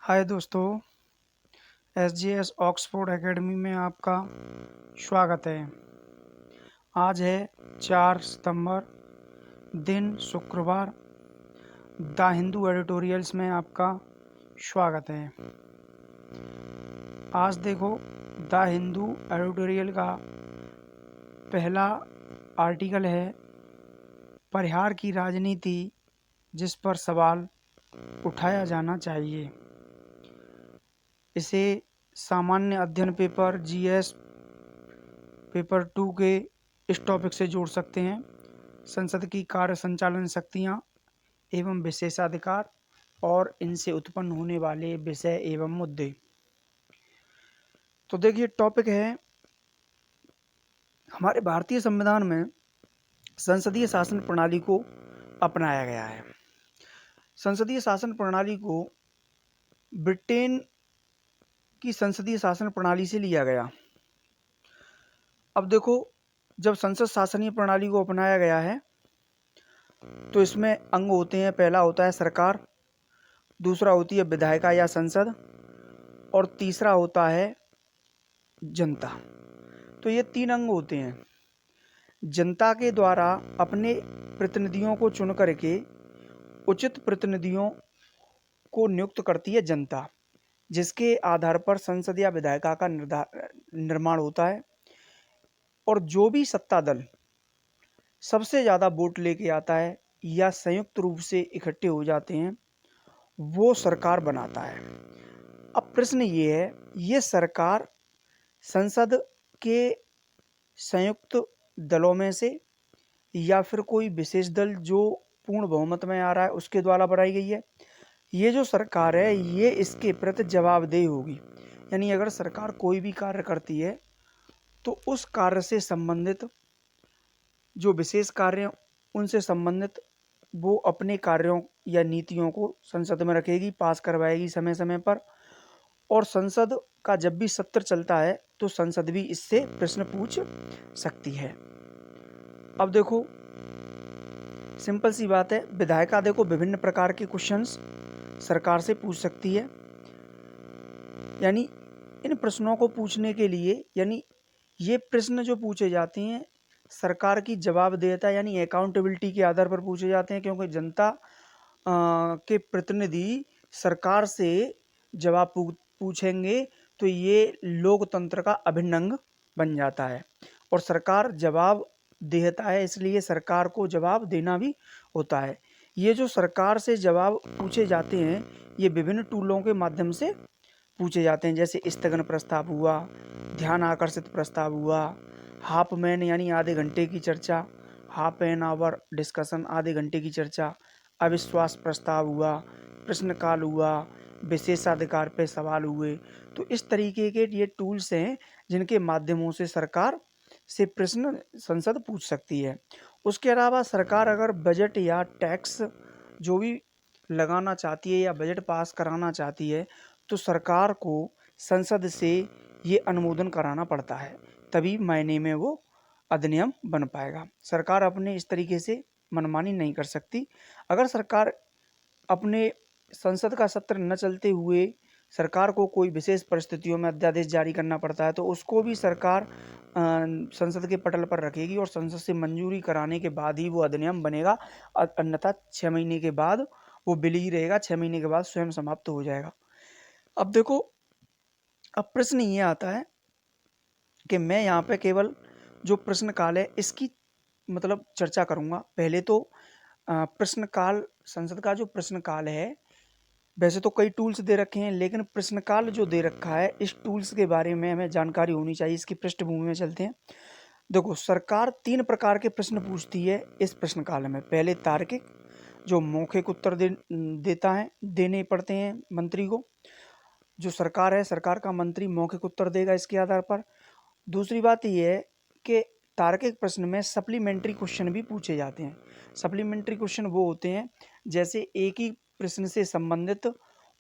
हाय दोस्तों, SGS Oxford academy में आपका स्वागत है। आज है 4 सितंबर, दिन शुक्रवार। द हिंदू एडिटोरियल्स में आपका स्वागत है। आज देखो, द हिंदू एडिटोरियल का पहला आर्टिकल है परिहार की राजनीति, जिस पर सवाल उठाया जाना चाहिए। इसे सामान्य अध्ययन पेपर GS पेपर 2 के इस टॉपिक से जोड़ सकते हैं। संसद की कार्य संचालन शक्तियाँ एवं विशेषाधिकार और इनसे उत्पन्न होने वाले विषय एवं मुद्दे। तो देखिए, टॉपिक है हमारे भारतीय संविधान में संसदीय शासन प्रणाली को अपनाया गया है। संसदीय शासन प्रणाली को ब्रिटेन की संसदीय शासन प्रणाली से लिया गया। अब देखो, जब संसद शासनीय प्रणाली को अपनाया गया है तो इसमें अंग होते हैं। पहला होता है सरकार, दूसरा होती है विधायिका या संसद, और तीसरा होता है जनता। तो ये 3 अंग होते हैं। जनता के द्वारा अपने प्रतिनिधियों को चुन करके उचित प्रतिनिधियों को नियुक्त करती है जनता, जिसके आधार पर संसद या विधायिका का निर्माण होता है। और जो भी सत्ता दल सबसे ज़्यादा वोट लेके आता है या संयुक्त रूप से इकट्ठे हो जाते हैं, वो सरकार बनाता है। अब प्रश्न ये है, ये सरकार संसद के संयुक्त दलों में से या फिर कोई विशेष दल जो पूर्ण बहुमत में आ रहा है उसके द्वारा बनाई गई है। ये जो सरकार है ये इसके प्रति जवाबदेह होगी। यानी अगर सरकार कोई भी कार्य करती है तो उस कार्य से संबंधित जो विशेष कार्य उनसे संबंधित वो अपने कार्यों या नीतियों को संसद में रखेगी, पास करवाएगी समय समय पर। और संसद का जब भी सत्र चलता है तो संसद भी इससे प्रश्न पूछ सकती है। अब देखो, सिंपल सी बात है, विधायिका देखो विभिन्न प्रकार के क्वेश्चंस सरकार से पूछ सकती है। यानी इन प्रश्नों को पूछने के लिए, यानी ये प्रश्न जो पूछे जाते हैं सरकार की जवाबदेहिता यानी अकाउंटेबिलिटी के आधार पर पूछे जाते हैं, क्योंकि जनता के प्रतिनिधि सरकार से जवाब पूछेंगे तो ये लोकतंत्र का अभिन्न अंग बन जाता है। और सरकार जवाब देता है, इसलिए सरकार को जवाब देना भी होता है। ये जो सरकार से जवाब पूछे जाते हैं ये विभिन्न टूलों के माध्यम से पूछे जाते हैं, जैसे स्थगन प्रस्ताव हुआ, ध्यान आकर्षित प्रस्ताव हुआ, हाफ मैन यानी आधे घंटे की चर्चा, हाफ एन आवर डिस्कशन आधे घंटे की चर्चा, अविश्वास प्रस्ताव हुआ, प्रश्नकाल हुआ, विशेषाधिकार पे सवाल हुए। तो इस तरीके के ये टूल्स हैं जिनके माध्यमों से सरकार से प्रश्न संसद पूछ सकती है। उसके अलावा सरकार अगर बजट या टैक्स जो भी लगाना चाहती है या बजट पास कराना चाहती है तो सरकार को संसद से ये अनुमोदन कराना पड़ता है, तभी मायने में वो अधिनियम बन पाएगा। सरकार अपने इस तरीके से मनमानी नहीं कर सकती। अगर सरकार अपने संसद का सत्र न चलते हुए सरकार को कोई विशेष परिस्थितियों में अध्यादेश जारी करना पड़ता है तो उसको भी सरकार संसद के पटल पर रखेगी और संसद से मंजूरी कराने के बाद ही वो अधिनियम बनेगा। अन्यथा 6 महीने के बाद वो बिल ही रहेगा, 6 महीने के बाद स्वयं समाप्त हो जाएगा। अब देखो, अब प्रश्न ये आता है कि मैं यहाँ पे केवल जो प्रश्नकाल है इसकी मतलब चर्चा करूँगा। पहले तो प्रश्नकाल, संसद का जो प्रश्नकाल है, वैसे तो कई टूल्स दे रखे हैं लेकिन प्रश्नकाल जो दे रखा है इस टूल्स के बारे में हमें जानकारी होनी चाहिए। इसकी पृष्ठभूमि में चलते हैं। देखो, सरकार 3 प्रकार के प्रश्न पूछती है इस प्रश्नकाल में। पहले तार्किक, जो मौखिक उत्तर देने पड़ते हैं मंत्री को। जो सरकार है, सरकार का मंत्री मौखिक उत्तर देगा इसके आधार पर। दूसरी बात यह है कि तार्किक प्रश्न में सप्लीमेंट्री क्वेश्चन भी पूछे जाते हैं। सप्लीमेंट्री क्वेश्चन वो होते हैं जैसे एक ही प्रश्न से संबंधित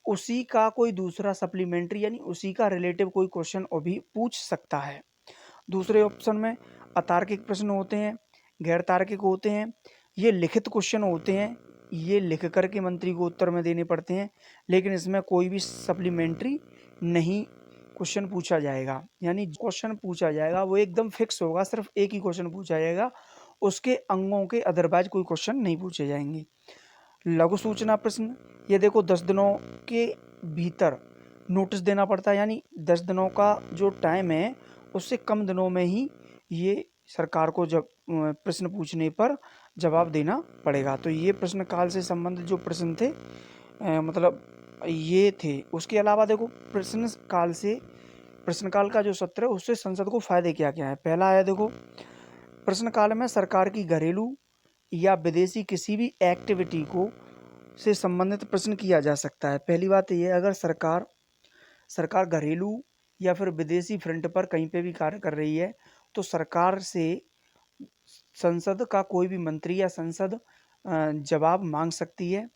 उसी का कोई दूसरा सप्लीमेंट्री यानी उसी का रिलेटिव कोई क्वेश्चन और भी पूछ सकता है। दूसरे ऑप्शन में अतार्किक प्रश्न होते हैं, गैर तार्किक होते हैं, ये लिखित क्वेश्चन होते हैं ये लिख कर के मंत्री को उत्तर में देने पड़ते हैं, लेकिन इसमें कोई भी सप्लीमेंट्री नहीं क्वेश्चन पूछा जाएगा। यानी क्वेश्चन पूछा जाएगा वो एकदम फिक्स होगा, सिर्फ एक ही क्वेश्चन पूछा जाएगा, उसके अंगों के अदरवाइज कोई क्वेश्चन नहीं पूछे जाएंगे। लघु सूचना प्रश्न, ये देखो 10 दिनों के भीतर नोटिस देना पड़ता है, यानी 10 दिनों का जो टाइम है उससे कम दिनों में ही ये सरकार को जब प्रश्न पूछने पर जवाब देना पड़ेगा। तो ये प्रश्न काल से संबंधित जो प्रश्न थे मतलब ये थे। उसके अलावा देखो प्रश्न काल का जो सत्र है उससे संसद को फायदे क्या क्या है। पहला है देखो, प्रश्न काल में सरकार की घरेलू या विदेशी किसी भी एक्टिविटी को से संबंधित प्रश्न किया जा सकता है। पहली बात ये है, अगर सरकार घरेलू या फिर विदेशी फ्रंट पर कहीं पे भी कार्य कर रही है तो सरकार से संसद का कोई भी मंत्री या संसद जवाब मांग सकती है।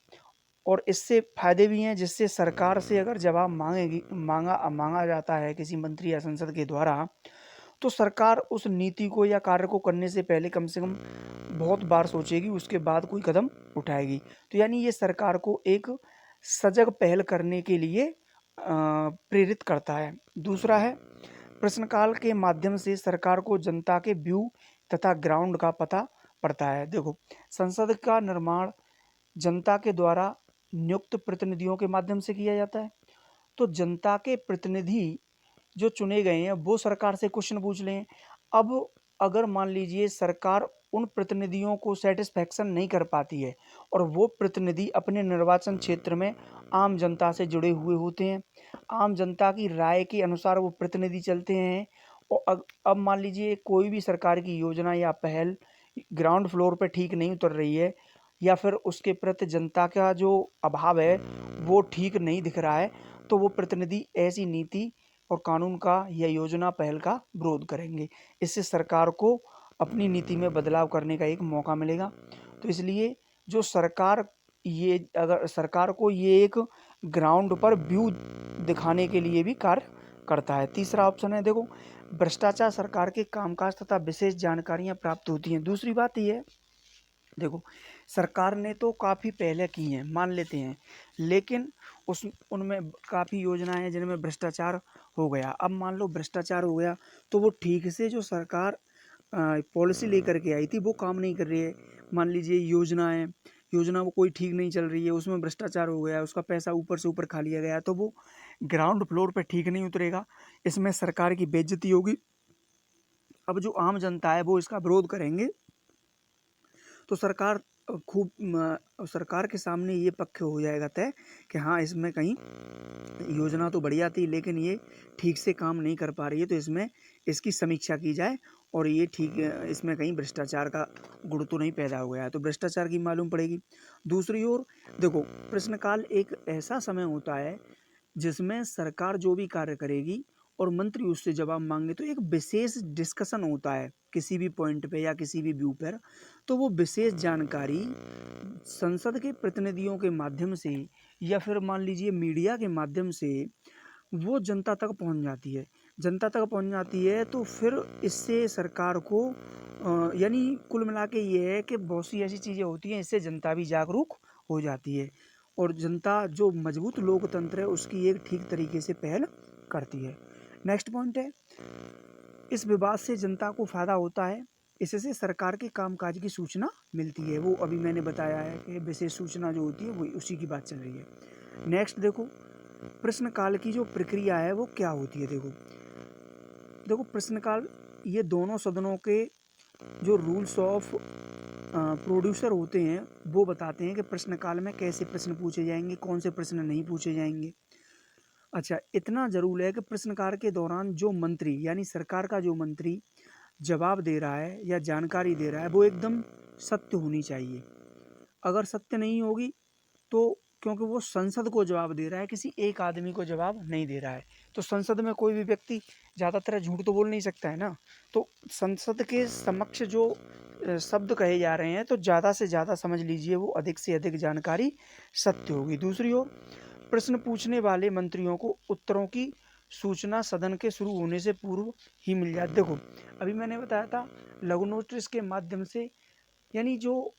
और इससे फायदे भी हैं, जिससे सरकार से अगर जवाब मांगा जाता है किसी मंत्री या संसद के द्वारा, तो सरकार उस नीति को या कार्य को करने से पहले कम से कम बहुत बार सोचेगी, उसके बाद कोई कदम उठाएगी। तो यानी ये सरकार को एक सजग पहल करने के लिए प्रेरित करता है। दूसरा है, प्रश्नकाल के माध्यम से सरकार को जनता के व्यू तथा ग्राउंड का पता पड़ता है। देखो, संसद का निर्माण जनता के द्वारा नियुक्त प्रतिनिधियों के माध्यम से किया जाता है। तो जनता के प्रतिनिधि जो चुने गए हैं वो सरकार से क्वेश्चन पूछ लें। अब अगर मान लीजिए सरकार उन प्रतिनिधियों को सेटिस्फैक्शन नहीं कर पाती है और वो प्रतिनिधि अपने निर्वाचन क्षेत्र में आम जनता से जुड़े हुए होते हैं, आम जनता की राय के अनुसार वो प्रतिनिधि चलते हैं, और अब मान लीजिए कोई भी सरकार की योजना या पहल ग्राउंड फ्लोर पर ठीक नहीं उतर रही है, या फिर उसके प्रति जनता का जो अभाव है वो ठीक नहीं दिख रहा है, तो वो प्रतिनिधि ऐसी नीति और कानून का या योजना पहल का विरोध करेंगे। इससे सरकार को अपनी नीति में बदलाव करने का एक मौका मिलेगा। तो इसलिए जो अगर सरकार को ये एक ग्राउंड पर व्यू दिखाने के लिए भी कार्य करता है। तीसरा ऑप्शन है देखो, भ्रष्टाचार सरकार के कामकाज तथा विशेष जानकारियां प्राप्त होती हैं। दूसरी बात ये है, देखो सरकार ने तो काफ़ी पहले की हैं मान लेते हैं, लेकिन उनमें काफ़ी योजनाएं हैं जिनमें भ्रष्टाचार हो गया। अब मान लो भ्रष्टाचार हो गया तो वो ठीक से जो सरकार पॉलिसी लेकर के आई थी वो काम नहीं कर रही है। मान लीजिए योजना वो कोई ठीक नहीं चल रही है, उसमें भ्रष्टाचार हो गया, उसका पैसा ऊपर से ऊपर खा लिया गया, तो वो ग्राउंड फ्लोर पर ठीक नहीं उतरेगा, इसमें सरकार की बेइज्जती होगी। अब जो आम जनता है वो इसका विरोध करेंगे, तो सरकार के सामने ये पक्ष हो जाएगा तय कि हाँ, इसमें कहीं योजना तो बढ़िया थी लेकिन ये ठीक से काम नहीं कर पा रही है, तो इसमें इसकी समीक्षा की जाए और ये इसमें कहीं भ्रष्टाचार का गुण तो नहीं पैदा हो गया है, तो भ्रष्टाचार की मालूम पड़ेगी। दूसरी ओर देखो, प्रश्नकाल एक ऐसा समय होता है जिसमें सरकार जो भी कार्य करेगी और मंत्री उससे जवाब मांगे, तो एक विशेष डिस्कशन होता है किसी भी पॉइंट पे या किसी भी व्यू पर, तो वो विशेष जानकारी संसद के प्रतिनिधियों के माध्यम से या फिर मान लीजिए मीडिया के माध्यम से वो जनता तक पहुंच जाती है। तो फिर इससे सरकार को यानी कुल मिला के ये है कि बहुत सी ऐसी चीज़ें होती हैं, इससे जनता भी जागरूक हो जाती है और जनता जो मजबूत लोकतंत्र है उसकी एक ठीक तरीके से पहल करती है। नेक्स्ट पॉइंट है, इस विवाद से जनता को फायदा होता है, इससे सरकार के कामकाज की सूचना मिलती है। वो अभी मैंने बताया है कि विशेष सूचना जो होती है वो उसी की बात चल रही है। नेक्स्ट देखो, प्रश्नकाल की जो प्रक्रिया है वो क्या होती है। देखो प्रश्नकाल ये दोनों सदनों के जो रूल्स ऑफ प्रोड्यूसर होते हैं वो बताते हैं कि प्रश्नकाल में कैसे प्रश्न पूछे जाएंगे, कौन से प्रश्न नहीं पूछे जाएंगे। अच्छा, इतना जरूर है कि प्रश्नकाल के दौरान जो मंत्री यानी सरकार का जो मंत्री जवाब दे रहा है या जानकारी दे रहा है वो एकदम सत्य होनी चाहिए। अगर सत्य नहीं होगी तो, क्योंकि वो संसद को जवाब दे रहा है, किसी एक आदमी को जवाब नहीं दे रहा है, तो संसद में कोई भी व्यक्ति ज़्यादातर झूठ तो बोल नहीं सकता है ना। तो संसद के समक्ष जो शब्द कहे जा रहे हैं तो ज़्यादा से ज़्यादा समझ लीजिए वो अधिक से अधिक जानकारी सत्य होगी। दूसरी ओर प्रश्न पूछने वाले मंत्रियों को उत्तरों की सूचना सदन के शुरू होने से पूर्व ही मिल जाती। देखो अभी मैंने बताया था लघु नोटिस के माध्यम से, यानी जो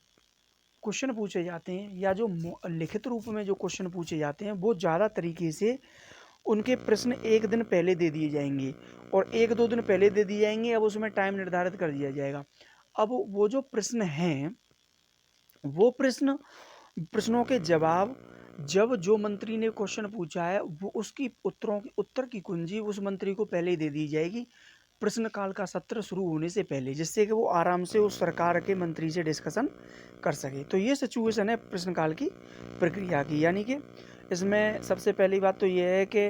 क्वेश्चन पूछे जाते हैं या जो लिखित रूप में जो क्वेश्चन पूछे जाते हैं वो ज़्यादा तरीके से उनके प्रश्न एक दिन पहले दे दिए जाएंगे और 1-2 दिन पहले दे दिए जाएंगे। अब उसमें टाइम निर्धारित कर दिया जाएगा। अब वो जो प्रश्न हैं वो प्रश्नों के जवाब जब जो मंत्री ने क्वेश्चन पूछा है वो उसकी उत्तर की कुंजी उस मंत्री को पहले ही दे दी जाएगी प्रश्नकाल का सत्र शुरू होने से पहले, जिससे कि वो आराम से उस सरकार के मंत्री से डिस्कशन कर सके। तो ये सिचुएशन है प्रश्नकाल की प्रक्रिया की। यानी कि इसमें सबसे पहली बात तो ये है कि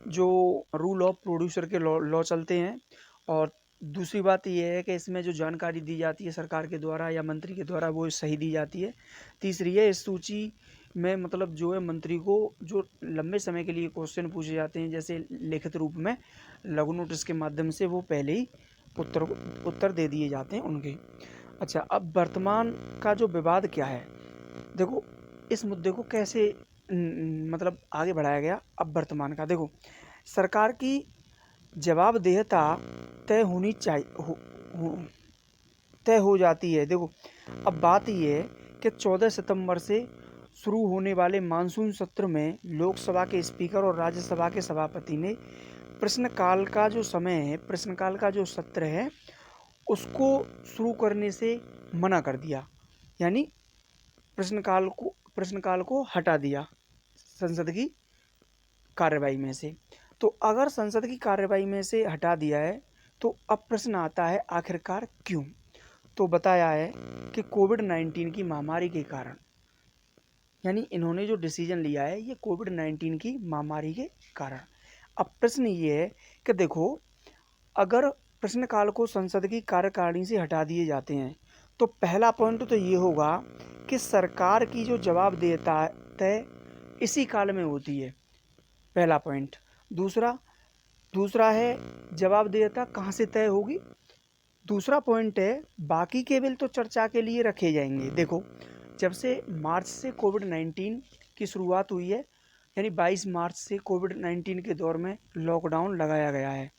जो रूल ऑफ प्रोड्यूसर के लॉ चलते हैं, और दूसरी बात ये है कि इसमें जो जानकारी दी जाती है सरकार के द्वारा या मंत्री के द्वारा वो सही दी जाती है। तीसरी है इस सूची में मतलब जो है मंत्री को जो लंबे समय के लिए क्वेश्चन पूछे जाते हैं जैसे लिखित रूप में लघु नोटिस के माध्यम से वो पहले ही उत्तर दे दिए जाते हैं उनके। अच्छा, अब वर्तमान का जो विवाद क्या है, देखो इस मुद्दे को कैसे मतलब आगे बढ़ाया गया। अब वर्तमान का देखो, सरकार की जवाबदेहता तय होनी चाहिए तय हो जाती है। देखो अब बात ये है कि 14 सितंबर से शुरू होने वाले मानसून सत्र में लोकसभा के स्पीकर और राज्यसभा के सभापति ने प्रश्नकाल का जो समय है, प्रश्नकाल का जो सत्र है उसको शुरू करने से मना कर दिया। यानी प्रश्नकाल को हटा दिया संसद की कार्यवाही में से। तो अगर संसद की कार्यवाही में से हटा दिया है तो अब प्रश्न आता है आखिरकार क्यों। तो बताया है कि कोविड-19 की महामारी के कारण, यानी इन्होंने जो डिसीजन लिया है ये कोविड-19 की महामारी के कारण। अब प्रश्न ये है कि देखो अगर प्रश्नकाल को संसद की कार्यकारिणी से हटा दिए जाते हैं तो पहला पॉइंट तो ये होगा कि सरकार की जो जवाबदेहता तय इसी काल में होती है, पहला पॉइंट। दूसरा है जवाबदेहता कहाँ से तय होगी। दूसरा पॉइंट है बाकी के बिल तो चर्चा के लिए रखे जाएंगे। देखो जब से मार्च से कोविड-19 की शुरुआत हुई है, यानी 22 मार्च से कोविड-19 के दौर में लॉकडाउन लगाया गया है।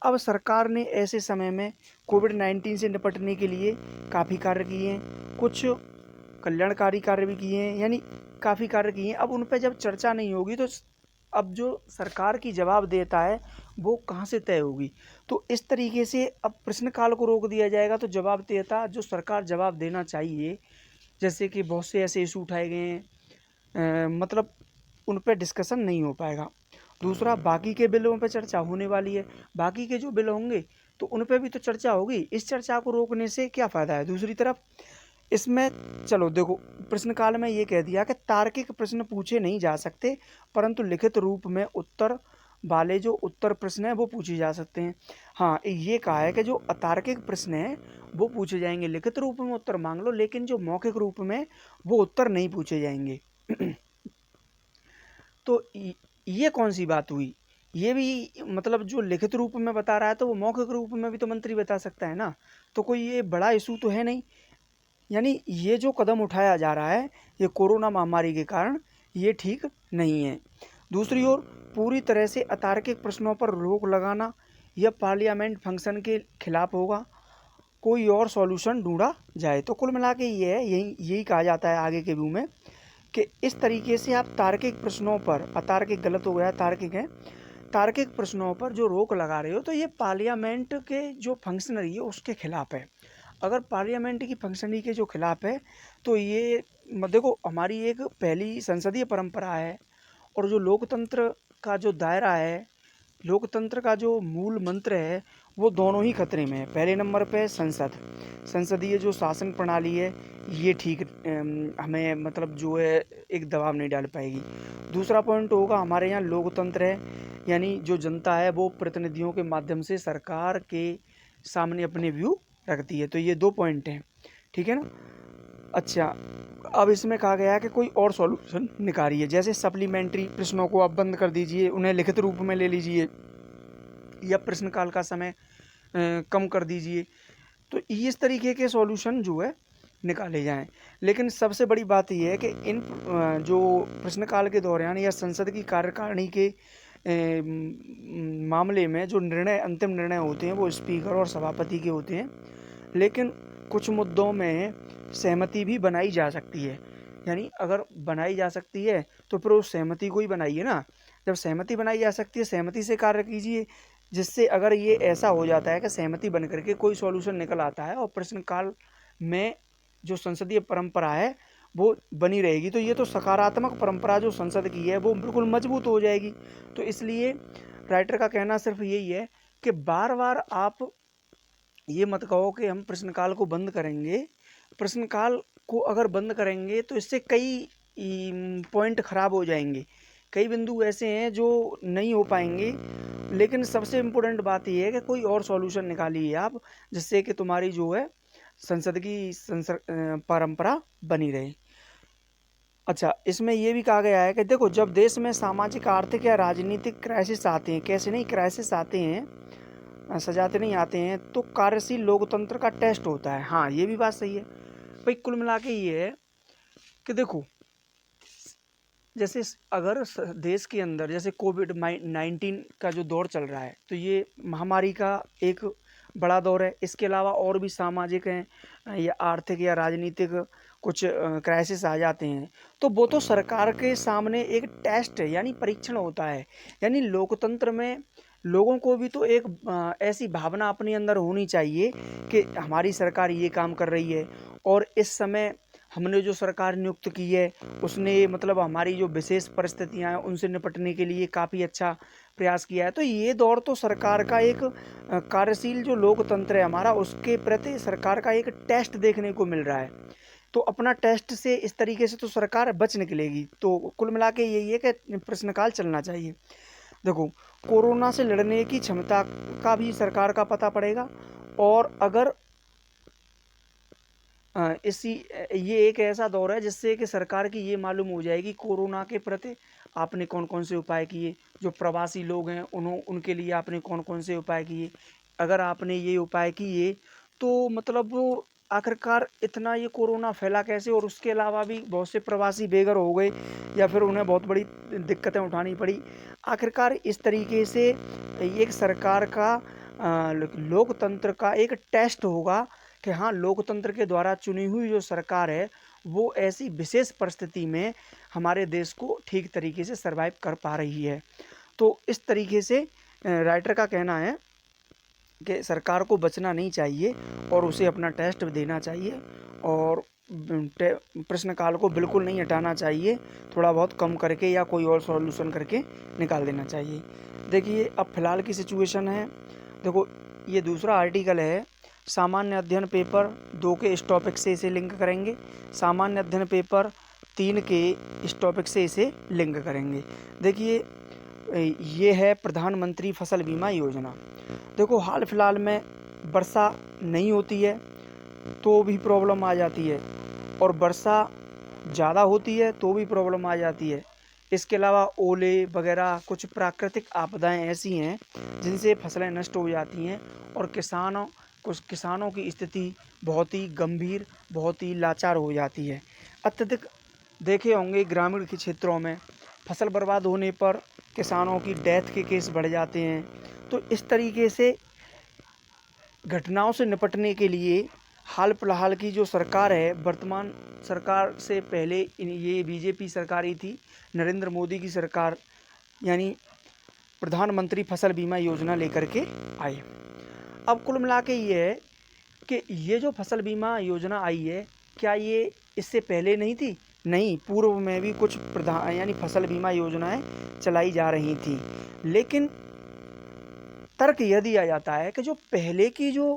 अब सरकार ने ऐसे समय में कोविड-19 से निपटने के लिए काफ़ी कार्य किए हैं, कुछ कल्याणकारी कार्य भी किए हैं, यानी काफ़ी कार्य किए हैं। अब उन पर जब चर्चा नहीं होगी तो अब जो सरकार की जवाबदेहता है वो कहाँ से तय होगी। तो इस तरीके से अब प्रश्नकाल को रोक दिया जाएगा तो जवाबदेहता जो सरकार जवाब देना चाहिए, जैसे कि बहुत से ऐसे इशू उठाए गए हैं मतलब उन पर डिस्कशन नहीं हो पाएगा। दूसरा बाकी के बिलों पर चर्चा होने वाली है, बाकी के जो बिल होंगे तो उन पर भी तो चर्चा होगी। इस चर्चा को रोकने से क्या फ़ायदा है। दूसरी तरफ इसमें चलो देखो प्रश्नकाल में ये कह दिया कि तार्किक प्रश्न पूछे नहीं जा सकते परंतु लिखित रूप में उत्तर वाले जो उत्तर प्रश्न है वो पूछे जा सकते हैं। हाँ, ये कहा है कि जो अतार्किक प्रश्न है वो पूछे जाएंगे, लिखित रूप में उत्तर मांग लो, लेकिन जो मौखिक रूप में वो उत्तर नहीं पूछे जाएंगे। तो ये कौन सी बात हुई। ये भी मतलब जो लिखित रूप में बता रहा है तो वो मौखिक रूप में भी तो मंत्री बता सकता है ना। तो कोई ये बड़ा इशू तो है नहीं। यानी ये जो कदम उठाया जा रहा है ये कोरोना महामारी के कारण ये ठीक नहीं है। दूसरी ओर पूरी तरह से अतार्किक प्रश्नों पर रोक लगाना यह पार्लियामेंट फंक्शन के खिलाफ होगा, कोई और सॉल्यूशन ढूंढा जाए। तो कुल मिला के ये है, यही कहा जाता है आगे के व्यू में कि इस तरीके से आप तार्किक प्रश्नों पर, अतार्किक गलत हो गया, तार्किक है, तार्किक प्रश्नों पर जो रोक लगा रहे हो तो ये पार्लियामेंट के जो फंक्शनरी है उसके खिलाफ है। अगर पार्लियामेंट की फंक्शनरी के जो खिलाफ है तो ये देखो हमारी एक पहली संसदीय परंपरा है और जो लोकतंत्र का जो दायरा है, लोकतंत्र का जो मूल मंत्र है वो दोनों ही खतरे में है। पहले नंबर पे संसदीय जो शासन प्रणाली है ये ठीक हमें मतलब जो है एक दबाव नहीं डाल पाएगी। दूसरा पॉइंट होगा हमारे यहाँ लोकतंत्र है, यानी जो जनता है वो प्रतिनिधियों के माध्यम से सरकार के सामने अपने व्यू रखती है। तो ये 2 पॉइंट हैं, ठीक है ना। अच्छा, अब इसमें कहा गया है कि कोई और सॉल्यूशन निकालिए, जैसे सप्लीमेंट्री प्रश्नों को आप बंद कर दीजिए, उन्हें लिखित रूप में ले लीजिए या प्रश्नकाल का समय कम कर दीजिए। तो इस तरीके के सॉल्यूशन जो है निकाले जाएं। लेकिन सबसे बड़ी बात यह है कि इन जो प्रश्नकाल के दौरान या संसद की कार्यकारिणी के मामले में जो अंतिम निर्णय होते हैं वो स्पीकर और सभापति के होते हैं। लेकिन कुछ मुद्दों में सहमति भी बनाई जा सकती है। यानी अगर बनाई जा सकती है तो फिर उस सहमति को ही बनाइए ना। जब सहमति बनाई जा सकती है, सहमति से कार्य कीजिए, जिससे अगर ये ऐसा हो जाता है कि सहमति बन करके कोई सॉल्यूशन निकल आता है और प्रश्नकाल में जो संसदीय परंपरा है वो बनी रहेगी, तो ये तो सकारात्मक परंपरा जो संसद की है वो बिल्कुल मजबूत हो जाएगी। तो इसलिए राइटर का कहना सिर्फ यही है कि बार बार आप ये मत कहो कि हम प्रश्नकाल को बंद करेंगे। प्रश्नकाल को अगर बंद करेंगे तो इससे कई पॉइंट खराब हो जाएंगे, कई बिंदु ऐसे हैं जो नहीं हो पाएंगे। लेकिन सबसे इम्पोर्टेंट बात यह है कि कोई और सॉल्यूशन निकालिए आप, जिससे कि तुम्हारी जो है संसद की परंपरा बनी रहे। अच्छा, इसमें यह भी कहा गया है कि देखो, जब देश में सामाजिक, आर्थिक या राजनीतिक क्राइसिस आते हैं, कैसे नहीं क्राइसिस आते हैं, सजाते नहीं आते हैं, तो कार्यशील लोकतंत्र का टेस्ट होता है। हाँ, ये भी बात सही है भाई। कुल मिला के ये है कि देखो, जैसे अगर देश के अंदर जैसे कोविड-19 का जो दौर चल रहा है, तो ये महामारी का एक बड़ा दौर है। इसके अलावा और भी सामाजिक हैं या आर्थिक या राजनीतिक कुछ क्राइसिस आ जाते हैं, तो वो तो सरकार के सामने एक टेस्ट है, यानी परीक्षण होता है। यानी लोकतंत्र में लोगों को भी तो एक ऐसी भावना अपने अंदर होनी चाहिए कि हमारी सरकार ये काम कर रही है और इस समय हमने जो सरकार नियुक्त की है उसने मतलब हमारी जो विशेष परिस्थितियां हैं उनसे निपटने के लिए काफ़ी अच्छा प्रयास किया है। तो ये दौर तो सरकार का एक कार्यशील जो लोकतंत्र है हमारा, उसके प्रति सरकार का एक टेस्ट देखने को मिल रहा है। तो अपना टेस्ट से इस तरीके से तो सरकार बच निकलेगी। तो कुल मिला के यही है कि प्रश्नकाल चलना चाहिए। देखो, कोरोना से लड़ने की क्षमता का भी सरकार का पता पड़ेगा। और अगर इसी ये एक ऐसा दौर है जिससे कि सरकार की ये मालूम हो जाएगी कोरोना के प्रति आपने कौन कौन से उपाय किए, जो प्रवासी लोग हैं उनके लिए आपने कौन कौन से उपाय किए। अगर आपने ये उपाय किए तो मतलब आखिरकार इतना ये कोरोना फैला कैसे, और उसके अलावा भी बहुत से प्रवासी बेघर हो गए या फिर उन्हें बहुत बड़ी दिक्कतें उठानी पड़ी। आखिरकार इस तरीके से एक सरकार का लोकतंत्र का एक टेस्ट होगा कि हाँ, लोकतंत्र के द्वारा चुनी हुई जो सरकार है वो ऐसी विशेष परिस्थिति में हमारे देश को ठीक तरीके से सरवाइव कर पा रही है। तो इस तरीके से राइटर का कहना है कि सरकार को बचना नहीं चाहिए और उसे अपना टेस्ट देना चाहिए और प्रश्नकाल को बिल्कुल नहीं हटाना चाहिए, थोड़ा बहुत कम करके या कोई और सॉल्यूशन करके निकाल देना चाहिए। देखिए, अब फिलहाल की सिचुएशन है। देखो, ये दूसरा आर्टिकल है, सामान्य अध्ययन पेपर 2 के इस टॉपिक से इसे लिंक करेंगे, सामान्य अध्ययन पेपर 3 के इस टॉपिक से इसे लिंक करेंगे। देखिए, ये है प्रधानमंत्री फसल बीमा योजना। देखो, हाल फिलहाल में वर्षा नहीं होती है तो भी प्रॉब्लम आ जाती है, और वर्षा ज़्यादा होती है तो भी प्रॉब्लम आ जाती है। इसके अलावा ओले वगैरह कुछ प्राकृतिक आपदाएं ऐसी हैं जिनसे फसलें नष्ट हो जाती हैं और कुछ किसानों की स्थिति बहुत ही गंभीर, बहुत ही लाचार हो जाती है। अत्यधिक देखे होंगे ग्रामीण के क्षेत्रों में फसल बर्बाद होने पर किसानों की डेथ के केस बढ़ जाते हैं। तो इस तरीके से घटनाओं से निपटने के लिए हाल फिलहाल की जो सरकार है, वर्तमान सरकार से पहले ये बीजेपी सरकार ही थी, नरेंद्र मोदी की सरकार, यानी प्रधानमंत्री फसल बीमा योजना लेकर के आई। अब कुल मिला के ये है कि ये जो फसल बीमा योजना आई है, क्या ये इससे पहले नहीं थी? नहीं, पूर्व में भी कुछ यानी फसल बीमा योजनाएं चलाई जा रही थी। लेकिन तर्क यह दिया जाता है कि जो पहले की जो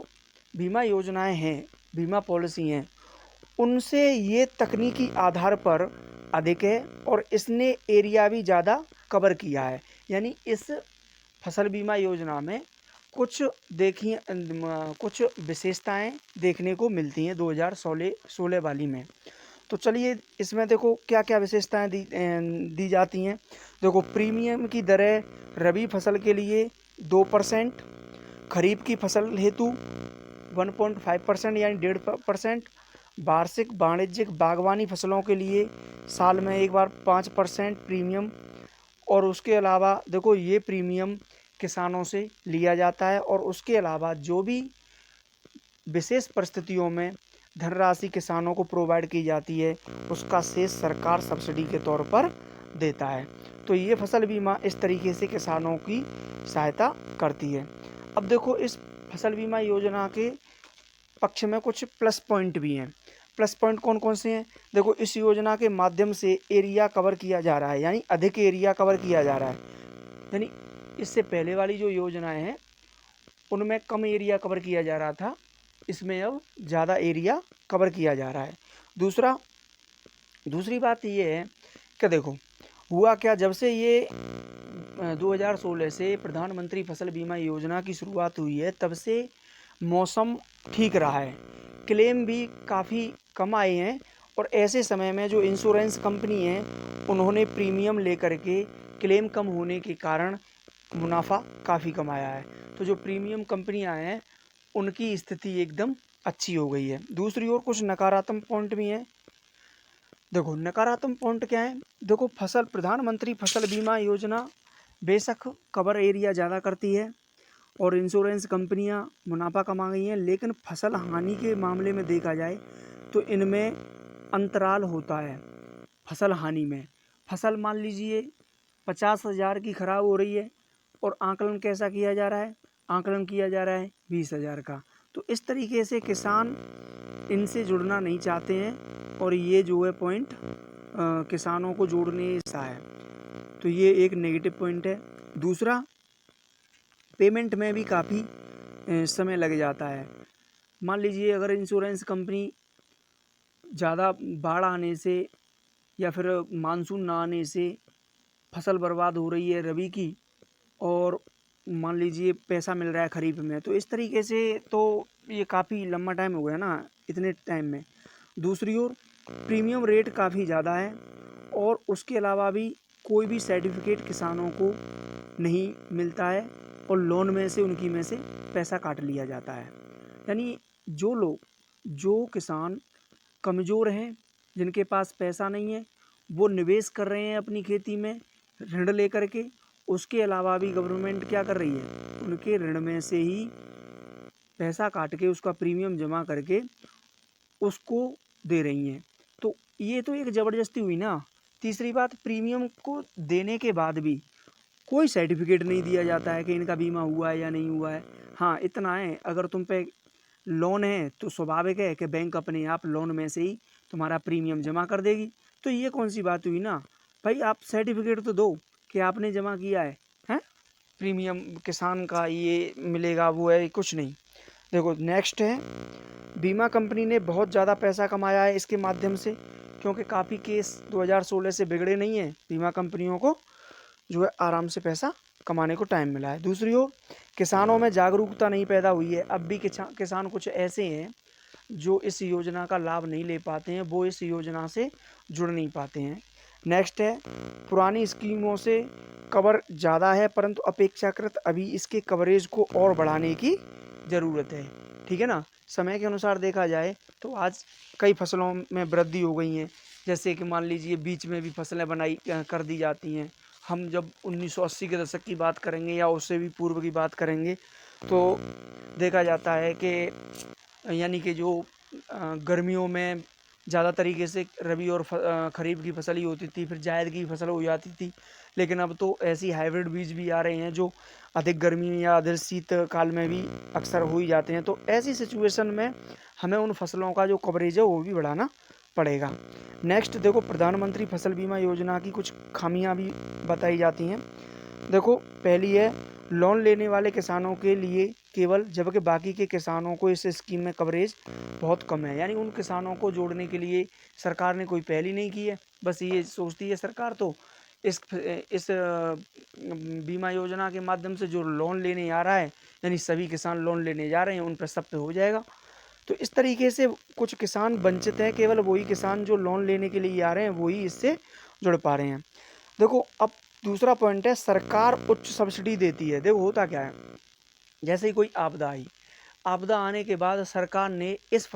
बीमा योजनाएं हैं, बीमा पॉलिसी हैं, उनसे ये तकनीकी आधार पर अधिक है और इसने एरिया भी ज़्यादा कवर किया है। यानी इस फसल बीमा योजना में कुछ कुछ विशेषताएं देखने को मिलती हैं 2016 वाली में। तो चलिए, इसमें देखो क्या क्या विशेषताएं दी जाती हैं। देखो, प्रीमियम की दरें रबी फसल के लिए 2%, खरीफ की फसल हेतु 1.5% यानी 1.5%, वार्षिक वाणिज्यिक बागवानी फसलों के लिए साल में एक बार 5% प्रीमियम। और उसके अलावा देखो, ये प्रीमियम किसानों से लिया जाता है और उसके अलावा जो भी विशेष परिस्थितियों में धनराशि किसानों को प्रोवाइड की जाती है, उसका शेष सरकार सब्सिडी के तौर पर देता है। तो ये फसल बीमा इस तरीके से किसानों की सहायता करती है। अब देखो, इस फसल बीमा योजना के पक्ष में कुछ प्लस पॉइंट भी हैं। प्लस पॉइंट कौन कौन से हैं? देखो, इस योजना के माध्यम से एरिया कवर किया जा रहा है, यानी अधिक एरिया कवर किया जा रहा है। यानी इससे पहले वाली जो योजनाएं हैं उनमें कम एरिया कवर किया जा रहा था, इसमें अब ज़्यादा एरिया कवर किया जा रहा है। दूसरी बात ये है कि देखो, हुआ क्या, जब से ये 2016 से प्रधानमंत्री फसल बीमा योजना की शुरुआत हुई है, तब से मौसम ठीक रहा है, क्लेम भी काफ़ी कम आए हैं, और ऐसे समय में जो इंश्योरेंस कंपनी है उन्होंने प्रीमियम लेकर के क्लेम कम होने के कारण मुनाफा काफ़ी कमाया है। तो जो प्रीमियम कंपनियां हैं उनकी स्थिति एकदम अच्छी हो गई है। दूसरी ओर कुछ नकारात्मक पॉइंट भी हैं। देखो, नकारात्मक पॉइंट क्या है? देखो, प्रधानमंत्री फसल बीमा योजना बेशक कवर एरिया ज़्यादा करती है और इंश्योरेंस कंपनियां मुनाफा कमा गई हैं, लेकिन फसल हानि के मामले में देखा जाए तो इनमें अंतराल होता है। फसल हानि में फसल मान लीजिए 50,000 की खराब हो रही है और आकलन कैसा किया जा रहा है? आकलन किया जा रहा है 20,000 का। तो इस तरीके से किसान इनसे जुड़ना नहीं चाहते हैं, और ये जो है पॉइंट किसानों को जोड़ने सा है। तो ये एक नेगेटिव पॉइंट है। दूसरा, पेमेंट में भी काफ़ी समय लग जाता है। मान लीजिए अगर इंश्योरेंस कंपनी ज़्यादा बाढ़ आने से या फिर मानसून ना आने से फसल बर्बाद हो रही है रबी की, और मान लीजिए पैसा मिल रहा है खरीफ में, तो इस तरीके से तो ये काफ़ी लंबा टाइम हो गया ना इतने टाइम में। दूसरी ओर प्रीमियम रेट काफ़ी ज़्यादा है, और उसके अलावा भी कोई भी सर्टिफिकेट किसानों को नहीं मिलता है, और लोन में से उनकी में से पैसा काट लिया जाता है। यानी जो किसान कमज़ोर हैं, जिनके पास पैसा नहीं है, वो निवेश कर रहे हैं अपनी खेती में ऋण लेकर के। उसके अलावा भी गवर्नमेंट क्या कर रही है? उनके ऋण में से ही पैसा काट के उसका प्रीमियम जमा करके उसको दे रही हैं। तो ये तो एक ज़बरदस्ती हुई ना। तीसरी बात, प्रीमियम को देने के बाद भी कोई सर्टिफिकेट नहीं दिया जाता है कि इनका बीमा हुआ है या नहीं हुआ है। हाँ, इतना है, अगर तुम पे लोन है तो स्वाभाविक है कि बैंक अपने आप लोन में से ही तुम्हारा प्रीमियम जमा कर देगी। तो ये कौन सी बात हुई ना भाई, आप सर्टिफिकेट तो दो कि आपने जमा किया है, हैं? प्रीमियम किसान का ये मिलेगा वो है, कुछ नहीं। देखो, नेक्स्ट है, बीमा कंपनी ने बहुत ज़्यादा पैसा कमाया है इसके माध्यम से, क्योंकि काफ़ी केस 2016 से बिगड़े नहीं हैं। बीमा कंपनियों को जो है आराम से पैसा कमाने को टाइम मिला है। दूसरी ओर किसानों में जागरूकता नहीं पैदा हुई है। अब भी किसान कुछ ऐसे हैं जो इस योजना का लाभ नहीं ले पाते हैं, वो इस योजना से जुड़ नहीं पाते हैं। नेक्स्ट है, पुरानी स्कीमों से कवर ज़्यादा है, परंतु अपेक्षाकृत अभी इसके कवरेज को और बढ़ाने की ज़रूरत है। ठीक है ना। समय के अनुसार देखा जाए तो आज कई फसलों में वृद्धि हो गई है, जैसे कि मान लीजिए बीच में भी फसलें बनाई कर दी जाती हैं। हम जब 1980 के दशक की बात करेंगे या उससे भी पूर्व की बात करेंगे तो देखा जाता है कि यानी कि जो गर्मियों में ज़्यादा तरीके से रबी और खरीफ की फसल ही होती थी, फिर जायद की फसल हो जाती थी। लेकिन अब तो ऐसी हाइब्रिड बीज भी आ रहे हैं जो अधिक गर्मी या अधिक शीत काल में भी अक्सर हो ही जाते हैं। तो ऐसी सिचुएशन में हमें उन फसलों का जो कवरेज है वो भी बढ़ाना पड़ेगा। नेक्स्ट देखो, प्रधानमंत्री फसल बीमा योजना की कुछ खामियां भी बताई जाती हैं। देखो, पहली है, लोन लेने वाले किसानों के लिए केवल, जबकि बाकी के किसानों को इस स्कीम में कवरेज बहुत कम है। यानी उन किसानों को जोड़ने के लिए सरकार ने कोई पहल ही नहीं की है। बस ये सोचती है सरकार तो इस बीमा योजना के माध्यम से जो लोन लेने आ रहा है, यानी सभी किसान लोन लेने जा रहे हैं, उन पर सब पे हो जाएगा। तो इस तरीके से कुछ किसान वंचित हैं। केवल वही किसान जो लोन लेने के लिए आ रहे हैं वही इससे जुड़ पा रहे हैं। देखो, अब दूसरा पॉइंट है, सरकार उच्च सब्सिडी देती है। देखो, होता क्या है, जैसे ही कोई आपदा आने के बाद सरकार ने इस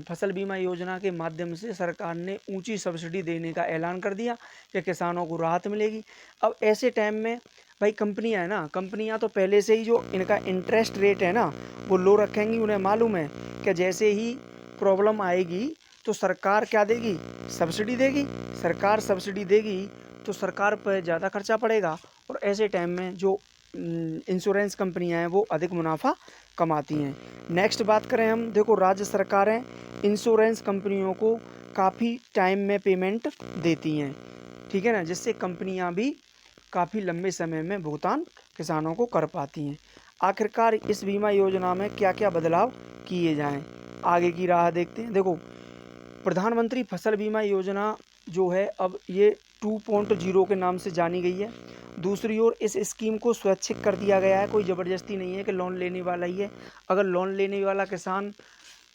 फसल बीमा योजना के माध्यम से सरकार ने ऊंची सब्सिडी देने का ऐलान कर दिया कि किसानों को राहत मिलेगी। अब ऐसे टाइम में भाई कंपनियां है ना, कंपनियां तो पहले से ही जो इनका इंटरेस्ट रेट है ना वो लो रखेंगी। उन्हें मालूम है कि जैसे ही प्रॉब्लम आएगी तो सरकार क्या देगी, सब्सिडी देगी। सरकार सब्सिडी देगी तो सरकार पर ज़्यादा खर्चा पड़ेगा, और ऐसे टाइम में जो इंश्योरेंस कंपनियां हैं वो अधिक मुनाफा कमाती हैं। नेक्स्ट बात करें हम, देखो राज्य सरकारें इंश्योरेंस कंपनियों को काफ़ी टाइम में पेमेंट देती हैं, ठीक है ना, जिससे कंपनियां भी काफ़ी लंबे समय में भुगतान किसानों को कर पाती हैं। आखिरकार इस बीमा योजना में क्या क्या बदलाव किए जाएं, आगे की राह देखते हैं। देखो प्रधानमंत्री फसल बीमा योजना जो है अब ये 2.0 के नाम से जानी गई है। दूसरी ओर इस स्कीम को स्वैच्छिक कर दिया गया है, कोई ज़बरदस्ती नहीं है कि लोन लेने वाला ही है। अगर लोन लेने वाला किसान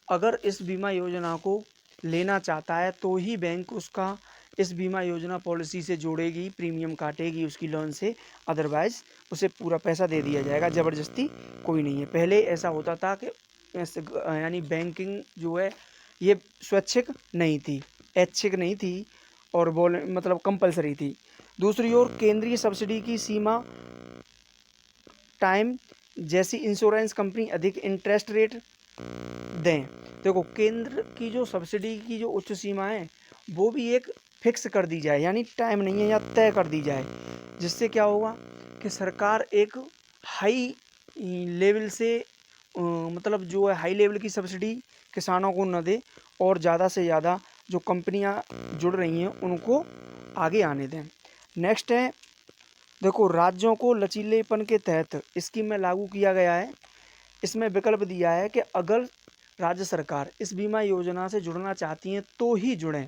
अगर इस बीमा योजना को लेना चाहता है तो ही बैंक उसका इस बीमा योजना पॉलिसी से जोड़ेगी, प्रीमियम काटेगी उसकी लोन से, अदरवाइज़ उसे पूरा पैसा दे दिया जाएगा। ज़बरदस्ती कोई नहीं है। पहले ऐसा होता था कि यानी बैंकिंग जो है ये स्वैच्छिक नहीं थी, ऐच्छिक नहीं थी, और मतलब कंपलसरी थी। दूसरी ओर केंद्रीय सब्सिडी की सीमा टाइम जैसी इंश्योरेंस कंपनी अधिक इंटरेस्ट रेट दें। देखो केंद्र की जो सब्सिडी की जो उच्च सीमा है वो भी एक फिक्स कर दी जाए, यानी टाइम नहीं है या तय कर दी जाए, जिससे क्या होगा कि सरकार एक हाई लेवल से मतलब जो है हाई लेवल की सब्सिडी किसानों को न दे, और ज़्यादा से ज़्यादा जो कंपनियां जुड़ रही हैं उनको आगे आने दें। नेक्स्ट है, देखो राज्यों को लचीलेपन के तहत स्कीम में लागू किया गया है। इसमें विकल्प दिया है कि अगर राज्य सरकार इस बीमा योजना से जुड़ना चाहती हैं तो ही जुड़ें,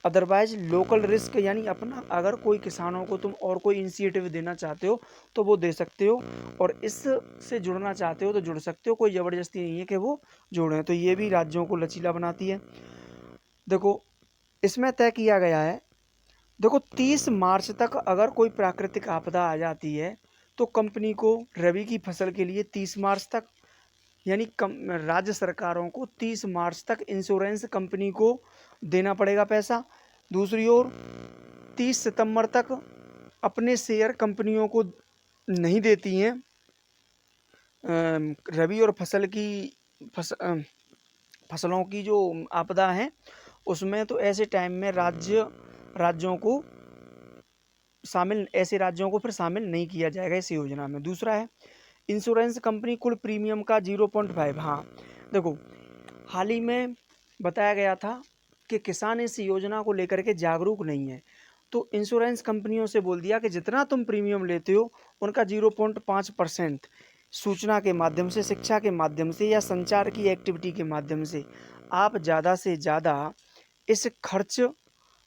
अदरवाइज लोकल रिस्क यानी अपना अगर कोई किसानों को तुम और कोई इनिशिएटिव देना चाहते हो तो वो दे सकते हो, और इससे जुड़ना चाहते हो तो जुड़ सकते हो, कोई ज़बरदस्ती नहीं है कि वो जुड़ें। तो ये भी राज्यों को लचीला बनाती है। देखो इसमें तय किया गया है, देखो 30 मार्च तक अगर कोई प्राकृतिक आपदा आ जाती है तो कंपनी को रबी की फसल के लिए 30 मार्च तक, यानी राज्य सरकारों को 30 मार्च तक इंश्योरेंस कंपनी को देना पड़ेगा पैसा। दूसरी ओर 30 सितंबर तक अपने शेयर कंपनियों को नहीं देती हैं। रबी और फसलों की जो आपदा है उसमें तो ऐसे टाइम में राज्यों को ऐसे राज्यों को फिर शामिल नहीं किया जाएगा इस योजना में। दूसरा है इंश्योरेंस कंपनी कुल प्रीमियम का 0.5। हाँ देखो हाल ही में बताया गया था कि किसान इस योजना को लेकर के जागरूक नहीं है, तो इंश्योरेंस कंपनियों से बोल दिया कि जितना तुम प्रीमियम लेते हो उनका 0.5% सूचना के माध्यम से, शिक्षा के माध्यम से या संचार की एक्टिविटी के माध्यम से आप ज़्यादा से ज़्यादा इस खर्च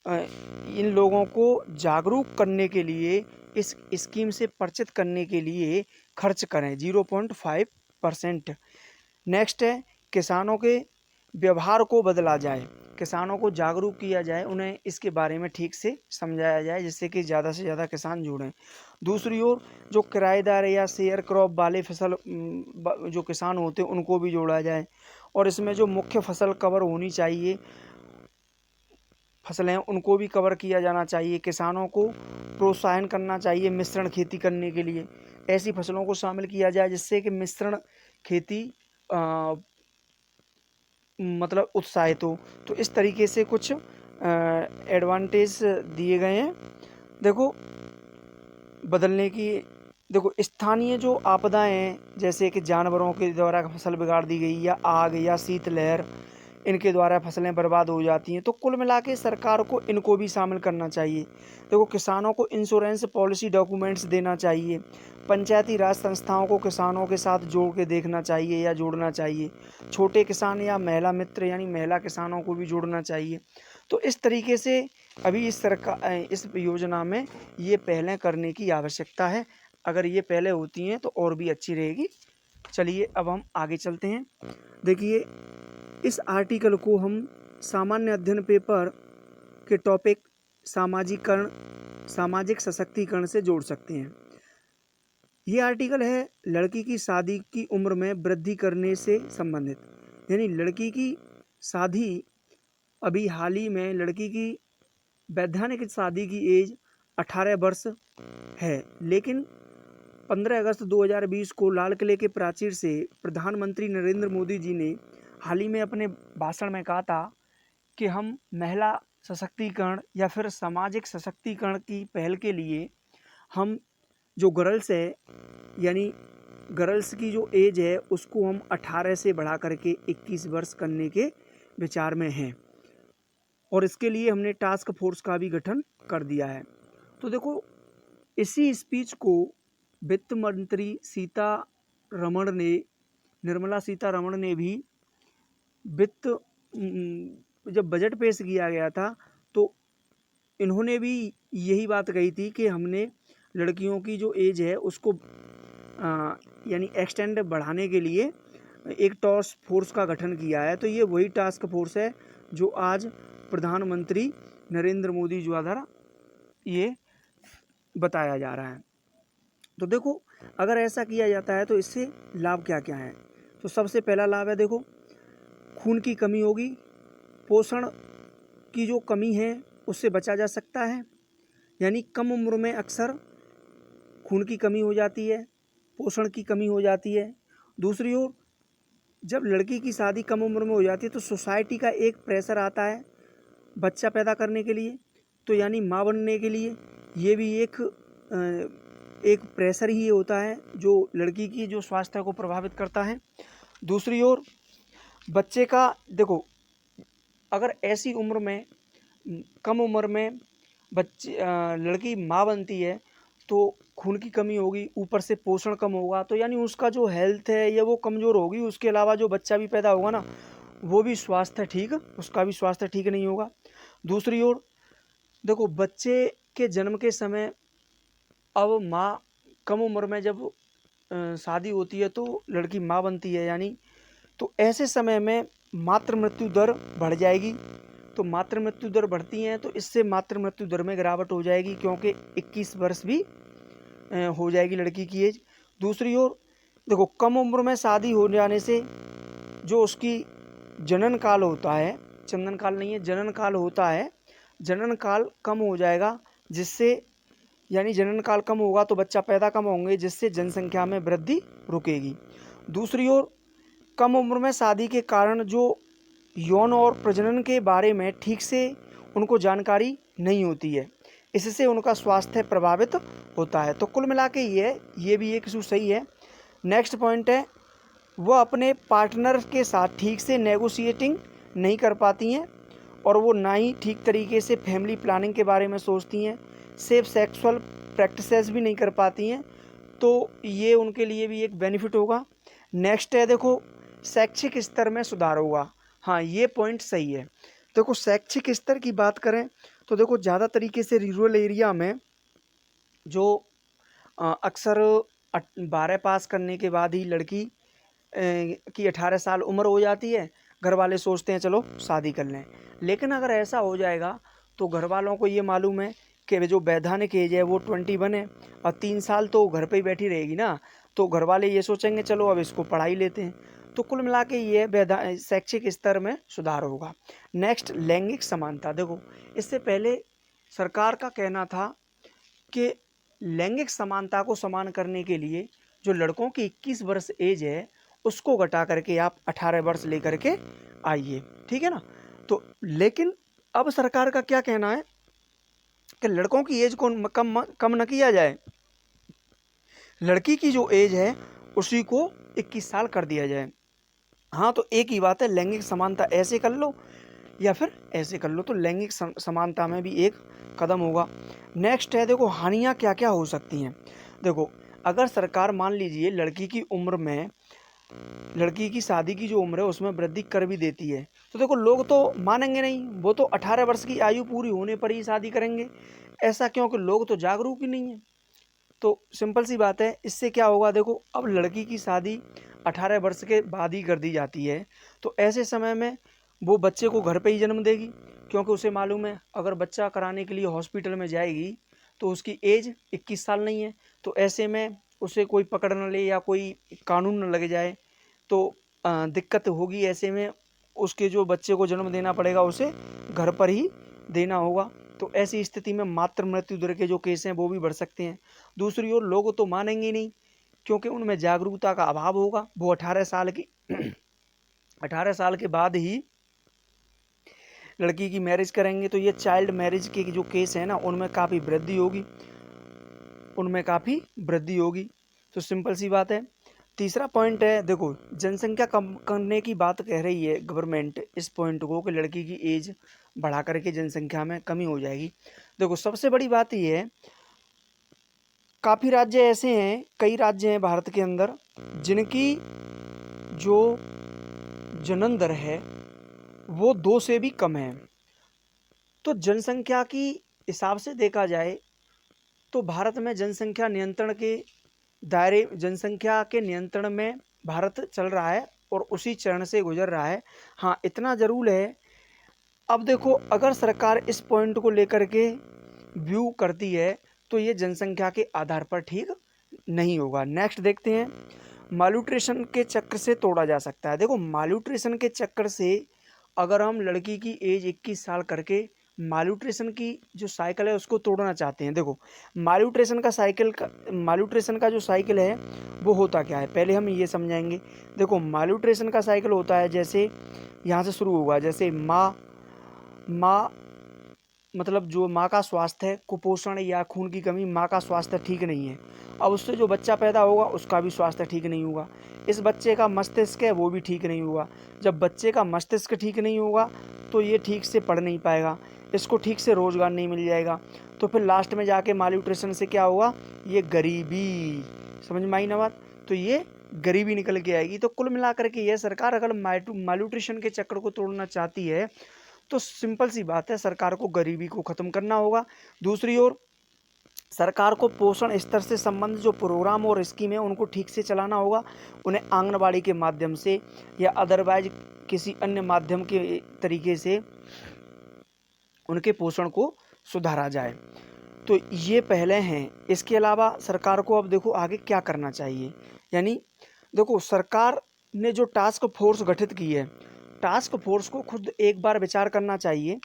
इन लोगों को जागरूक करने के लिए, इस स्कीम से परिचित करने के लिए खर्च करें 0.5%। नेक्स्ट है किसानों के व्यवहार को बदला जाए, किसानों को जागरूक किया जाए, उन्हें इसके बारे में ठीक से समझाया जाए जिससे कि ज़्यादा से ज़्यादा किसान जुड़ें। दूसरी ओर जो किराएदार या शेयर क्रॉप वाले फसल जो किसान होते हैं उनको भी जोड़ा जाए, और इसमें जो मुख्य फसल कवर होनी चाहिए फसलें उनको भी कवर किया जाना चाहिए। किसानों को प्रोत्साहन करना चाहिए मिश्रण खेती करने के लिए, ऐसी फसलों को शामिल किया जाए जिससे कि मिश्रण खेती मतलब उत्साहित हो। तो इस तरीके से कुछ एडवांटेज दिए गए हैं। देखो बदलने की, देखो स्थानीय जो आपदाएं हैं जैसे कि जानवरों के द्वारा फसल बिगाड़ दी गई या आग या शीतलहर इनके द्वारा फसलें बर्बाद हो जाती हैं, तो कुल मिला के सरकार को इनको भी शामिल करना चाहिए। देखो किसानों को इंश्योरेंस पॉलिसी डॉक्यूमेंट्स देना चाहिए, पंचायती राज संस्थाओं को किसानों के साथ जोड़ के देखना चाहिए या जोड़ना चाहिए, छोटे किसान या महिला मित्र यानी महिला किसानों को भी जोड़ना चाहिए। तो इस तरीके से अभी इस योजना में ये पहलें करने की आवश्यकता है। अगर ये पहले होती हैं तो और भी अच्छी रहेगी। चलिए अब हम आगे चलते हैं। देखिए इस आर्टिकल को हम सामान्य अध्ययन पेपर के टॉपिक सामाजिक सशक्तिकरण से जोड़ सकते हैं। ये आर्टिकल है लड़की की शादी की उम्र में वृद्धि करने से संबंधित, यानी लड़की की शादी अभी हाल ही में लड़की की वैधानिक शादी की एज 18 वर्ष है, लेकिन 15 अगस्त 2020 को लाल किले के प्राचीर से प्रधानमंत्री नरेंद्र मोदी जी ने हाल ही में अपने भाषण में कहा था कि हम महिला सशक्तिकरण या फिर सामाजिक सशक्तिकरण की पहल के लिए हम जो गर्ल्स है, यानी गर्ल्स की जो एज है उसको हम 18 से बढ़ा करके 21 वर्ष करने के विचार में हैं, और इसके लिए हमने टास्क फोर्स का भी गठन कर दिया है। तो देखो, इसी स्पीच को वित्त मंत्री निर्मला सीतारमण ने भी वित्त जब बजट पेश किया गया था तो इन्होंने भी यही बात कही थी कि हमने लड़कियों की जो एज है उसको यानी एक्सटेंड बढ़ाने के लिए एक टास्क फोर्स का गठन किया है। तो ये वही टास्क फोर्स है जो आज प्रधानमंत्री नरेंद्र मोदी जी द्वारा ये बताया जा रहा है। तो देखो, अगर ऐसा किया जाता है तो इससे लाभ क्या क्या है। तो सबसे पहला लाभ है, देखो, खून की कमी होगी, पोषण की जो कमी है उससे बचा जा सकता है, यानी कम उम्र में अक्सर खून की कमी हो जाती है, पोषण की कमी हो जाती है। दूसरी ओर जब लड़की की शादी कम उम्र में हो जाती है तो सोसाइटी का एक प्रेशर आता है बच्चा पैदा करने के लिए, तो यानी माँ बनने के लिए। ये भी एक प्रेशर ही होता है जो लड़की की जो स्वास्थ्य को प्रभावित करता है। दूसरी ओर बच्चे का, देखो, अगर ऐसी उम्र में, कम उम्र में लड़की माँ बनती है तो खून की कमी होगी, ऊपर से पोषण कम होगा, तो यानी उसका जो हेल्थ है ये वो कमज़ोर होगी। उसके अलावा जो बच्चा भी पैदा होगा ना, वो भी उसका भी स्वास्थ्य ठीक नहीं होगा। दूसरी ओर देखो, बच्चे के जन्म के समय अब माँ कम उम्र में जब शादी होती है तो लड़की माँ बनती है, यानी तो ऐसे समय में मातृ मृत्यु दर बढ़ जाएगी। तो मातृ मृत्यु दर बढ़ती हैं तो इससे मातृ मृत्यु दर में गिरावट हो जाएगी, क्योंकि 21 वर्ष भी हो जाएगी लड़की की एज। दूसरी ओर देखो, कम उम्र में शादी हो जाने से जो उसकी जनन काल होता है, चंदन काल नहीं है, जनन काल होता है, जनन काल कम हो जाएगा, जिससे यानी जनन काल कम होगा तो बच्चा पैदा कम होंगे, जिससे जनसंख्या में वृद्धि रुकेगी। दूसरी ओर कम उम्र में शादी के कारण जो यौन और प्रजनन के बारे में ठीक से उनको जानकारी नहीं होती है, इससे उनका स्वास्थ्य प्रभावित होता है। तो कुल मिला के ये भी एक इशू सही है। नेक्स्ट पॉइंट है, वो अपने पार्टनर के साथ ठीक से नेगोशिएटिंग नहीं कर पाती हैं, और वो ना ही ठीक तरीके से फैमिली प्लानिंग के बारे में सोचती हैं, सेफ सेक्सुअल प्रैक्टिसेस भी नहीं कर पाती हैं, तो ये उनके लिए भी एक बेनिफिट होगा। नेक्स्ट है, देखो, शैक्षिक स्तर में सुधार होगा। हाँ, ये पॉइंट सही है। देखो, शैक्षिक स्तर की बात करें तो देखो, ज़्यादा तरीके से रूरल एरिया में जो अक्सर 12 पास करने के बाद ही लड़की की 18 साल उम्र हो जाती है, घर वाले सोचते हैं चलो शादी कर लें। लेकिन अगर ऐसा हो जाएगा तो घर वालों को ये मालूम है कि जो वैधानिक एज है वो 21 है, और 3 साल तो घर पे ही बैठी रहेगी ना, तो घर वाले ये सोचेंगे चलो अब इसको पढ़ाई लेते हैं। तो कुल मिला के ये शैक्षिक स्तर में सुधार होगा। नेक्स्ट, लैंगिक समानता। देखो, इससे पहले सरकार का कहना था कि लैंगिक समानता को समान करने के लिए जो लड़कों की 21 वर्ष एज है उसको घटा करके आप 18 वर्ष लेकर के आइए, ठीक है ना। तो लेकिन अब सरकार का क्या कहना है कि लड़कों की एज को कम न किया जाए, लड़की की जो एज है उसी को 21 साल कर दिया जाए। हाँ, तो एक ही बात है, लैंगिक समानता ऐसे कर लो या फिर ऐसे कर लो, तो लैंगिक समानता में भी एक कदम होगा। नेक्स्ट है, देखो, हानियाँ क्या क्या हो सकती हैं। देखो, अगर सरकार मान लीजिए लड़की की शादी की जो उम्र है उसमें वृद्धि कर भी देती है, तो देखो लोग तो मानेंगे नहीं, वो तो 18 वर्ष की आयु पूरी होने पर ही शादी करेंगे। ऐसा क्यों? कि लोग तो जागरूक ही नहीं है। तो सिंपल सी बात है, इससे क्या होगा, देखो, अब लड़की की शादी 18 वर्ष के बाद ही कर दी जाती है, तो ऐसे समय में वो बच्चे को घर पे ही जन्म देगी, क्योंकि उसे मालूम है अगर बच्चा कराने के लिए हॉस्पिटल में जाएगी तो उसकी एज 21 साल नहीं है, तो ऐसे में उसे कोई पकड़ न ले या कोई कानून न लग जाए तो दिक्कत होगी। ऐसे में उसके जो बच्चे को जन्म देना पड़ेगा उसे घर पर ही देना होगा। तो ऐसी स्थिति में मातृ मृत्यु दर के जो केस हैं वो भी बढ़ सकते हैं। दूसरी ओर लोग तो मानेंगे नहीं, क्योंकि उनमें जागरूकता का अभाव होगा। वो 18 साल की 18 साल के बाद ही लड़की की मैरिज करेंगे, तो ये चाइल्ड मैरिज के जो केस हैं ना, उनमें काफ़ी वृद्धि होगी। तो सिंपल सी बात है। तीसरा पॉइंट है, देखो जनसंख्या कम करने की बात कह रही है गवर्नमेंट इस पॉइंट को, कि लड़की की एज बढ़ा करके जनसंख्या में कमी हो जाएगी। देखो सबसे बड़ी बात ये है, काफ़ी राज्य ऐसे हैं, कई राज्य हैं भारत के अंदर जिनकी जो जन्म दर है वो 2 से भी कम है। तो जनसंख्या की हिसाब से देखा जाए तो भारत में जनसंख्या के नियंत्रण में भारत चल रहा है और उसी चरण से गुजर रहा है। हाँ, इतना ज़रूर है। अब देखो, अगर सरकार इस पॉइंट को लेकर के व्यू करती है तो ये जनसंख्या के आधार पर ठीक नहीं होगा। नेक्स्ट देखते हैं, माल्यूट्रिशन के चक्र से तोड़ा जा सकता है। देखो माल्यूट्रिशन के चक्कर से अगर हम लड़की की एज 21 साल करके माल्यूट्रिशन की जो साइकिल है उसको तोड़ना चाहते हैं। देखो माल्यूट्रिशन का जो साइकिल है वो होता क्या है, पहले हम ये समझाएंगे। देखो माल्यूट्रिशन का साइकिल होता है, जैसे यहाँ से शुरू होगा, जैसे माँ मतलब जो माँ का स्वास्थ्य है, कुपोषण या खून की कमी, माँ का स्वास्थ्य ठीक नहीं है। अब उससे जो बच्चा पैदा होगा उसका भी स्वास्थ्य ठीक नहीं होगा। इस बच्चे का मस्तिष्क है वो भी ठीक नहीं होगा। जब बच्चे का मस्तिष्क ठीक नहीं होगा तो ये ठीक से पढ़ नहीं पाएगा, इसको ठीक से रोज़गार नहीं मिल जाएगा। तो फिर लास्ट में जाके माल्यूट्रिशन से क्या होगा, ये गरीबी, समझ में आई ना बात, तो ये गरीबी निकल के आएगी। तो कुल मिलाकर के ये सरकार अगर माल्यूट्रिशन के चक्कर को तोड़ना चाहती है तो सिंपल सी बात है, सरकार को गरीबी को ख़त्म करना होगा। दूसरी ओर सरकार को पोषण स्तर से संबंधित जो प्रोग्राम और स्कीम है उनको ठीक से चलाना होगा। उन्हें आंगनबाड़ी के माध्यम से या अदरवाइज किसी अन्य माध्यम के तरीके से उनके पोषण को सुधारा जाए। तो ये पहले हैं। इसके अलावा सरकार को अब देखो आगे क्या करना चाहिए। यानी देखो सरकार ने जो टास्क फोर्स गठित की है, टास्क फोर्स को खुद एक बार विचार करना चाहिए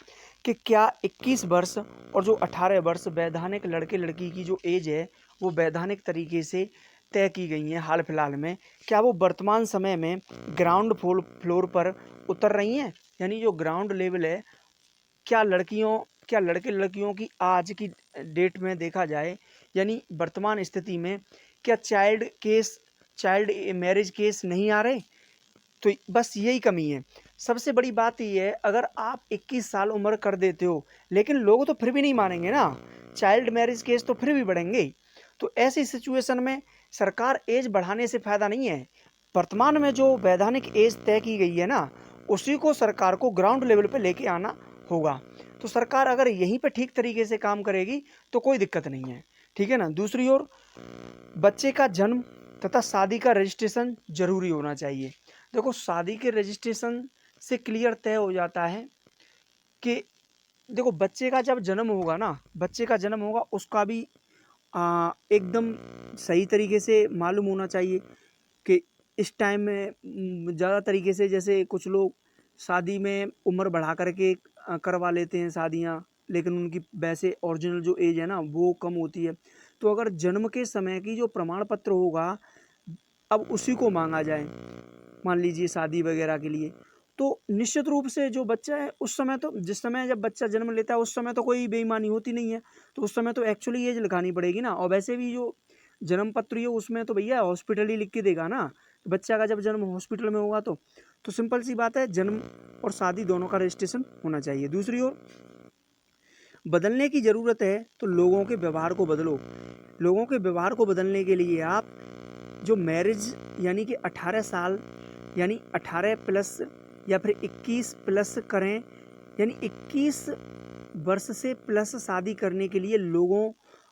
कि क्या 21 वर्ष और जो 18 वर्ष वैधानिक लड़के लड़की की जो एज है वो वैधानिक तरीके से तय की गई हैं हाल फिलहाल में, क्या वो वर्तमान समय में ग्राउंड फ्लोर पर उतर रही हैं। यानी जो ग्राउंड लेवल है, क्या लड़के लड़कियों की आज की डेट में देखा जाए, यानी वर्तमान स्थिति में क्या चाइल्ड मैरिज केस नहीं आ रहे। तो बस यही कमी है। सबसे बड़ी बात ये है, अगर आप 21 साल उम्र कर देते हो लेकिन लोग तो फिर भी नहीं मानेंगे ना, चाइल्ड मैरिज केस तो फिर भी बढ़ेंगे। तो ऐसी सिचुएशन में सरकार एज बढ़ाने से फ़ायदा नहीं है। वर्तमान में जो वैधानिक एज तय की गई है ना, उसी को सरकार को ग्राउंड लेवल पे लेके आना होगा। तो सरकार अगर यहीं पे ठीक तरीके से काम करेगी तो कोई दिक्कत नहीं है, ठीक है ना। दूसरी ओर बच्चे का जन्म तथा शादी का रजिस्ट्रेशन जरूरी होना चाहिए। देखो शादी के रजिस्ट्रेशन से क्लियर तय हो जाता है कि देखो बच्चे का जब जन्म होगा ना, उसका भी एकदम सही तरीके से मालूम होना चाहिए कि इस टाइम में ज़्यादा तरीके से, जैसे कुछ लोग शादी में उम्र बढ़ा करके करवा लेते हैं शादियां, लेकिन उनकी वैसे ओरिजिनल जो एज है ना वो कम होती है। तो अगर जन्म के समय की जो प्रमाण पत्र होगा अब उसी को मांगा जाए, मान लीजिए शादी वगैरह के लिए, तो निश्चित रूप से जो बच्चा है उस समय तो, जिस समय जब बच्चा जन्म लेता है उस समय तो कोई बेईमानी होती नहीं है, तो उस समय तो एक्चुअली एज लिखानी पड़ेगी ना। और वैसे भी जो जन्म पत्र है उसमें तो भैया हॉस्पिटल ही लिख के देगा ना, तो बच्चा का जब जन्म हॉस्पिटल में होगा तो सिंपल सी बात है, जन्म और शादी दोनों का रजिस्ट्रेशन होना चाहिए। दूसरी ओर बदलने की ज़रूरत है तो लोगों के व्यवहार को बदलो। लोगों के व्यवहार को बदलने के लिए आप जो मैरिज यानी कि 18 साल यानी 18 प्लस या फिर 21 प्लस करें, यानी 21 वर्ष से प्लस शादी करने के लिए लोगों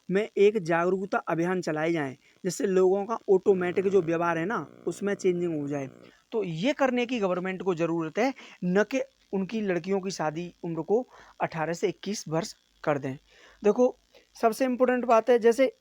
में एक जागरूकता अभियान चलाए जाएं, जिससे लोगों का ऑटोमेटिक जो व्यवहार है ना उसमें चेंजिंग हो जाए। तो ये करने की गवर्नमेंट को ज़रूरत है, न कि उनकी लड़कियों की शादी उम्र को 18 से 21 वर्ष कर दें। देखो सबसे इम्पोर्टेंट बात है, जैसे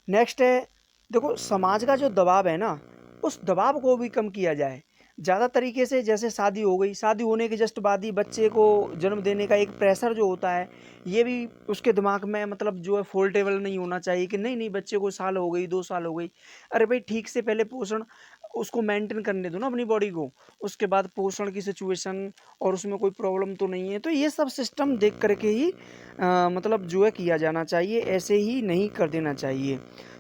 नेक्स्ट है, देखो समाज का जो दबाव है ना उस दबाव को भी कम किया जाए। ज़्यादा तरीके से, जैसे शादी हो गई, शादी होने के जस्ट बाद ही बच्चे को जन्म देने का एक प्रेशर जो होता है, ये भी उसके दिमाग में मतलब जो है फोल्टेबल नहीं होना चाहिए कि नहीं नहीं बच्चे को साल हो गई, 2 साल हो गई। अरे भाई ठीक से पहले पोषण उसको मेंटेन करने दो ना अपनी बॉडी को, उसके बाद पोषण की सिचुएशन और उसमें कोई प्रॉब्लम तो नहीं है, तो ये सब सिस्टम देख करके ही मतलब जो है किया जाना चाहिए, ऐसे ही नहीं कर देना चाहिए।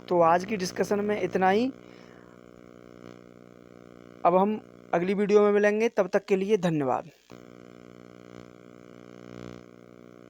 तो आज की डिस्कशन में इतना ही। अब हम अगली वीडियो में मिलेंगे, तब तक के लिए धन्यवाद।